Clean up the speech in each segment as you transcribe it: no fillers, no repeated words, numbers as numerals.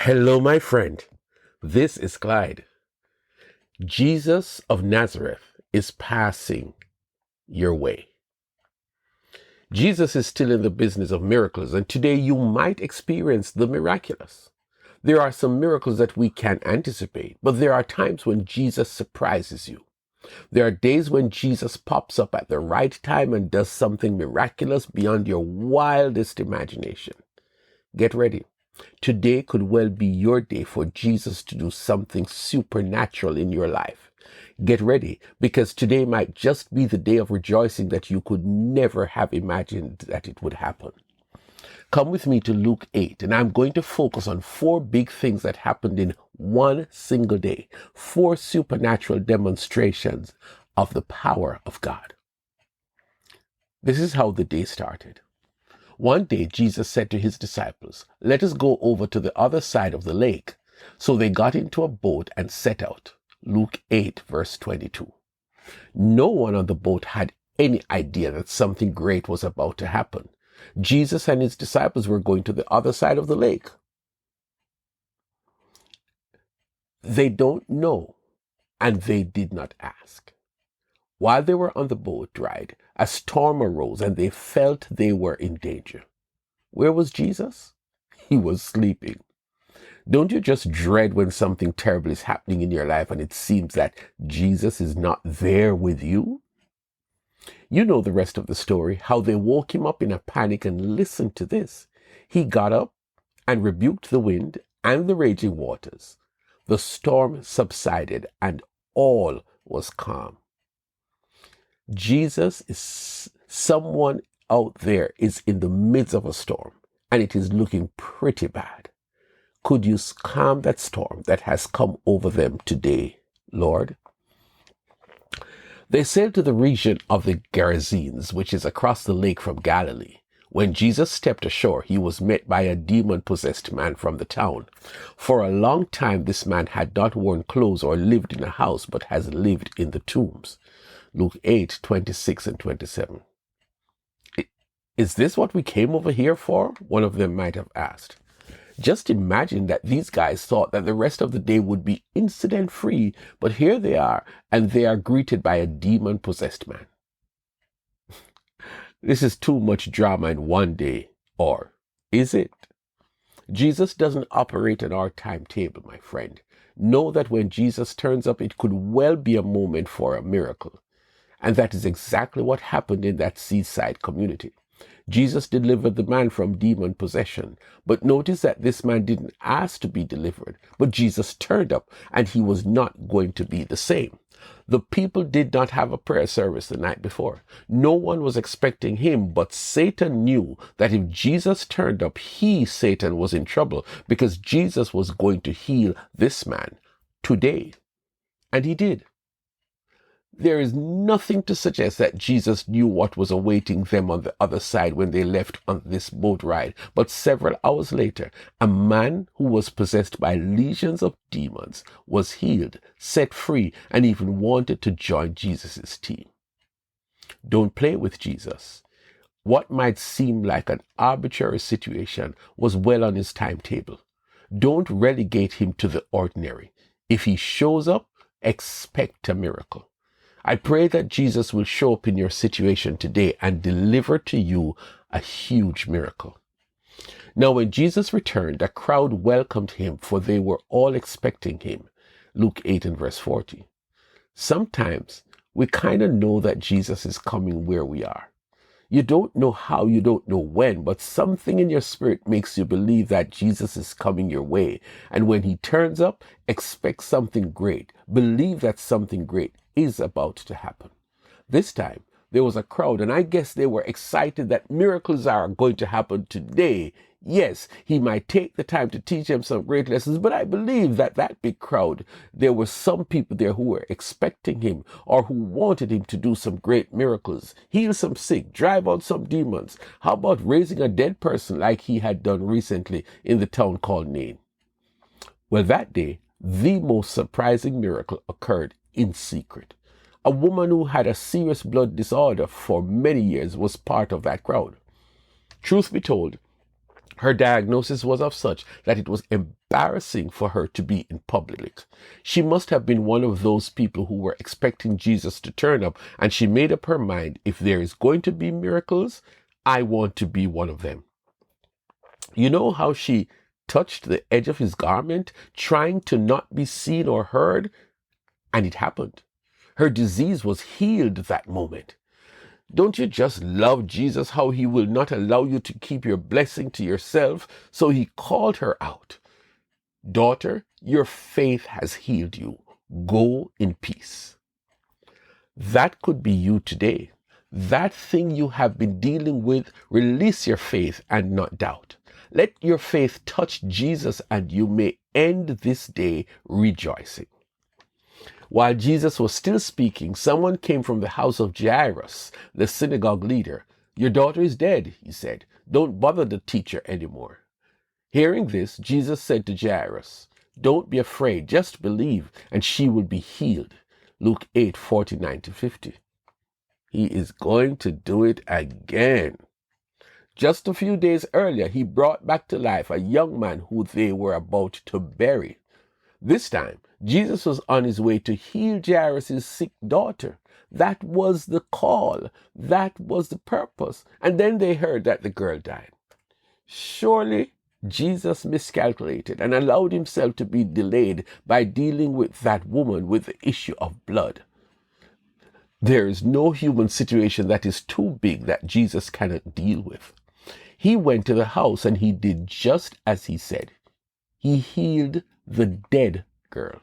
Hello, my friend. This is Clyde. Jesus of Nazareth is passing your way. Jesus is still in the business of miracles, and today you might experience the miraculous. There are some miracles that we can anticipate, but there are times when Jesus surprises you. There are days when Jesus pops up at the right time and does something miraculous beyond your wildest imagination. Get ready. Today could well be your day for Jesus to do something supernatural in your life. Get ready, because today might just be the day of rejoicing that you could never have imagined that it would happen. Come with me to Luke 8, and I'm going to focus on 4 big things that happened in one single day. 4 supernatural demonstrations of the power of God. This is how the day started. One day, Jesus said to his disciples, "Let us go over to the other side of the lake." So they got into a boat and set out. Luke 8, verse 22. No one on the boat had any idea that something great was about to happen. Jesus and his disciples were going to the other side of the lake. They don't know, and they did not ask. While they were on the boat ride, a storm arose and they felt they were in danger. Where was Jesus? He was sleeping. Don't you just dread when something terrible is happening in your life and it seems that Jesus is not there with you? You know the rest of the story, how they woke him up in a panic, and listen to this. He got up and rebuked the wind and the raging waters. The storm subsided and all was calm. Jesus is someone out there is in the midst of a storm and it is looking pretty bad. Could you calm that storm that has come over them today, Lord? They sailed to the region of the Gerasenes, which is across the lake from Galilee. When Jesus stepped ashore, he was met by a demon-possessed man from the town. For a long time, this man had not worn clothes or lived in a house, but has lived in the tombs. Luke 8, 26 and 27. Is this what we came over here for? One of them might have asked. Just imagine that these guys thought that the rest of the day would be incident-free, but here they are, and they are greeted by a demon-possessed man. This is too much drama in one day, or is it? Jesus doesn't operate on our timetable, my friend. Know that when Jesus turns up, it could well be a moment for a miracle. And that is exactly what happened in that seaside community. Jesus delivered the man from demon possession. But notice that this man didn't ask to be delivered, but Jesus turned up and he was not going to be the same. The people did not have a prayer service the night before. No one was expecting him, but Satan knew that if Jesus turned up, Satan, was in trouble, because Jesus was going to heal this man today. And he did. There is nothing to suggest that Jesus knew what was awaiting them on the other side when they left on this boat ride. But several hours later, a man who was possessed by legions of demons was healed, set free, and even wanted to join Jesus' team. Don't play with Jesus. What might seem like an arbitrary situation was well on his timetable. Don't relegate him to the ordinary. If he shows up, expect a miracle. I pray that Jesus will show up in your situation today and deliver to you a huge miracle. Now, when Jesus returned, a crowd welcomed him, for they were all expecting him. Luke 8 and verse 40. Sometimes we kind of know that Jesus is coming where we are. You don't know how, you don't know when, but something in your spirit makes you believe that Jesus is coming your way. And when he turns up, expect something great. Believe that something great is about to happen. This time, there was a crowd, and I guess they were excited that miracles are going to happen today. Yes, he might take the time to teach them some great lessons, but I believe that big crowd, there were some people there who were expecting him or who wanted him to do some great miracles, heal some sick, drive out some demons. How about raising a dead person like he had done recently in the town called Nain? Well, that day, the most surprising miracle occurred in secret. A woman who had a serious blood disorder for many years was part of that crowd. Truth be told, Her diagnosis was of such that it was embarrassing for her to be in public. She must have been one of those people who were expecting Jesus to turn up, and she made up her mind, if there is going to be miracles, I want to be one of them. You know how she touched the edge of his garment, trying to not be seen or heard? And it happened. Her disease was healed that moment. Don't you just love Jesus, how he will not allow you to keep your blessing to yourself? So he called her out. Daughter, your faith has healed you. Go in peace. That could be you today. That thing you have been dealing with, release your faith and not doubt. Let your faith touch Jesus, and you may end this day rejoicing. While Jesus was still speaking, someone came from the house of Jairus, the synagogue leader. Your daughter is dead, he said. Don't bother the teacher anymore. Hearing this, Jesus said to Jairus, don't be afraid, just believe, and she will be healed. Luke 8:49-50. He is going to do it again. Just a few days earlier, he brought back to life a young man who they were about to bury. This time, Jesus was on his way to heal Jairus' sick daughter. That was the call. That was the purpose. And then they heard that the girl died. Surely, Jesus miscalculated and allowed himself to be delayed by dealing with that woman with the issue of blood. There is no human situation that is too big that Jesus cannot deal with. He went to the house and he did just as he said. He healed the dead girl.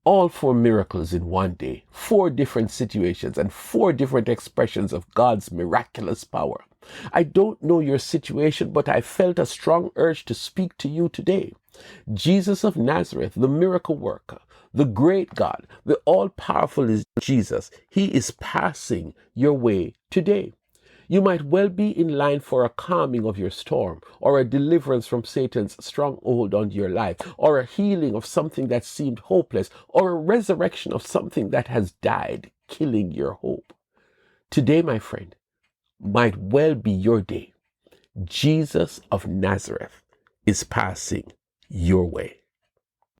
All 4 miracles in one day, 4 different situations, and 4 different expressions of God's miraculous power. I don't know your situation, but I felt a strong urge to speak to you today. Jesus of Nazareth, the miracle worker, the great God, the all-powerful is Jesus. He is passing your way today. You might well be in line for a calming of your storm, or a deliverance from Satan's stronghold on your life, or a healing of something that seemed hopeless, or a resurrection of something that has died, killing your hope. Today, my friend, might well be your day. Jesus of Nazareth is passing your way.